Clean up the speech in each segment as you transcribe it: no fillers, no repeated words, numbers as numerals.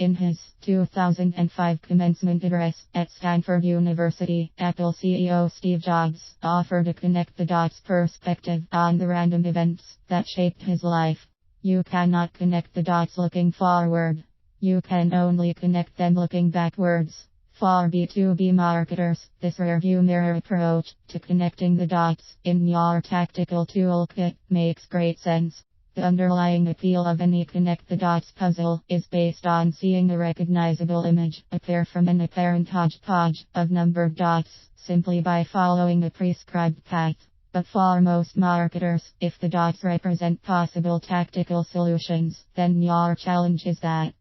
In his 2005 commencement address at Stanford University, Apple CEO Steve Jobs offered a connect-the-dots perspective on the random events that shaped his life. You cannot connect the dots looking forward. You can only connect them looking backwards. For B2B marketers, this rearview mirror approach to connecting the dots in your tactical toolkit makes great sense. The underlying appeal of any connect-the-dots puzzle is based on seeing a recognizable image appear from an apparent hodgepodge of numbered dots simply by following a prescribed path. But for most marketers, if the dots represent possible tactical solutions, then your challenge is that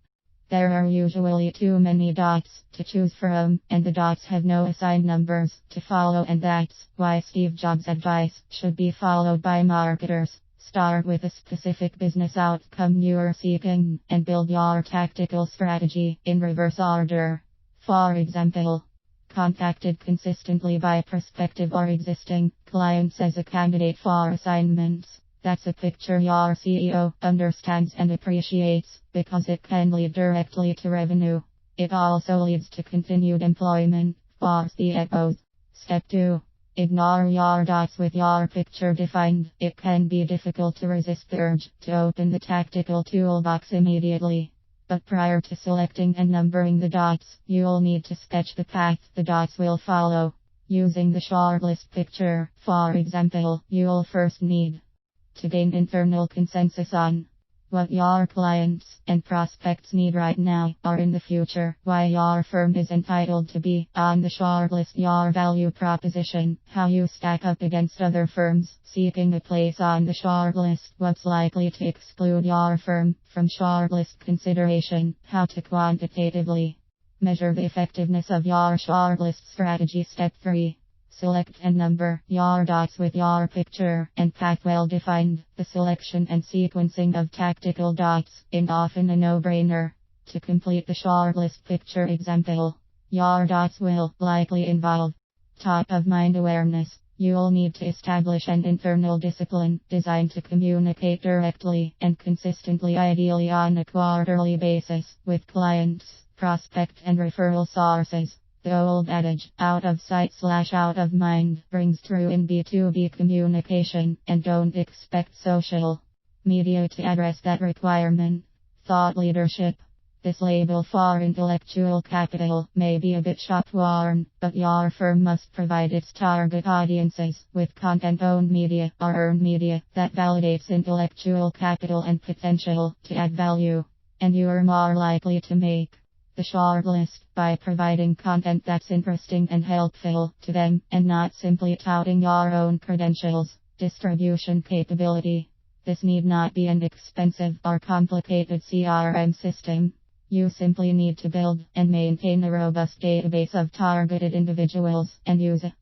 there are usually too many dots to choose from, and the dots have no assigned numbers to follow, and that's why Steve Jobs' advice should be followed by marketers. Start with a specific business outcome you are seeking, and build your tactical strategy in reverse order. For example, contacted consistently by prospective or existing clients as a candidate for assignments. That's a picture your CEO understands and appreciates, because it can lead directly to revenue. It also leads to continued employment for CFOs. Step 2. Ignore your dots with your picture defined. It can be difficult to resist the urge to open the tactical toolbox immediately. But prior to selecting and numbering the dots, you'll need to sketch the path the dots will follow. Using the shortlist picture, for example, you'll first need to gain internal consensus on what your clients and prospects need right now or in the future, why your firm is entitled to be on the shortlist, your value proposition, how you stack up against other firms seeking a place on the shortlist, what's likely to exclude your firm from shortlist consideration, how to quantitatively measure the effectiveness of your shortlist strategy. Step 3. Select and number your dots with your picture and path well defined. The selection and sequencing of tactical dots is often a no-brainer. To complete the shortlist picture example, your dots will likely involve top-of-mind awareness. You'll need to establish an internal discipline designed to communicate directly and consistently, ideally on a quarterly basis, with clients, prospects, and referral sources. The old adage, out of sight / out of mind, rings true in B2B communication, and don't expect social media to address that requirement. Thought leadership. This label for intellectual capital may be a bit shop-worn, but your firm must provide its target audiences with content-owned media or earned media that validates intellectual capital and potential to add value. And you are more likely to make the shortlist by providing content that's interesting and helpful to them, and not simply touting your own credentials. Distribution capability. This need not be an expensive or complicated CRM system. You simply need to build and maintain a robust database of targeted individuals and use a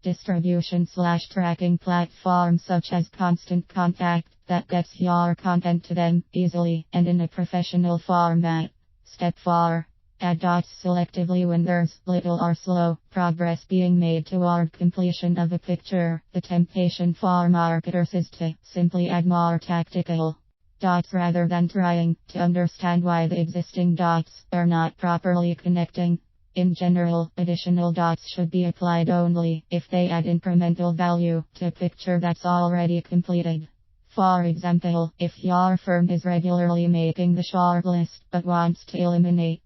distribution / tracking platform such as Constant Contact that gets your content to them easily and in a professional format. Step 4. Add dots selectively when there's little or slow progress being made toward completion of a picture. The temptation for marketers is to simply add more tactical dots rather than trying to understand why the existing dots are not properly connecting. In general, additional dots should be applied only if they add incremental value to a picture that's already completed. For example, if your firm is regularly making the shortlist but wants to eliminate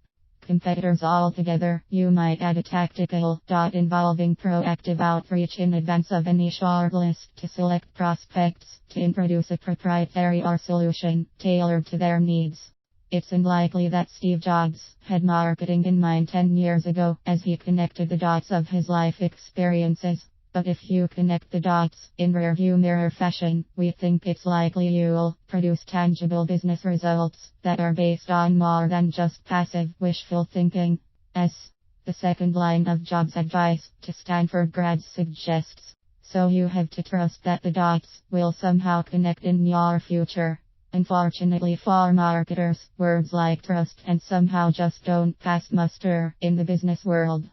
competitors altogether, you might add a tactical dot involving proactive outreach in advance of any shortlist to select prospects to introduce a proprietary or solution tailored to their needs. It's unlikely that Steve Jobs had marketing in mind 10 years ago as he connected the dots of his life experiences. But if you connect the dots in rearview mirror fashion, we think it's likely you'll produce tangible business results that are based on more than just passive wishful thinking. As the second line of Jobs' advice to Stanford grads suggests, so you have to trust that the dots will somehow connect in your future. Unfortunately for marketers, words like trust and somehow just don't pass muster in the business world.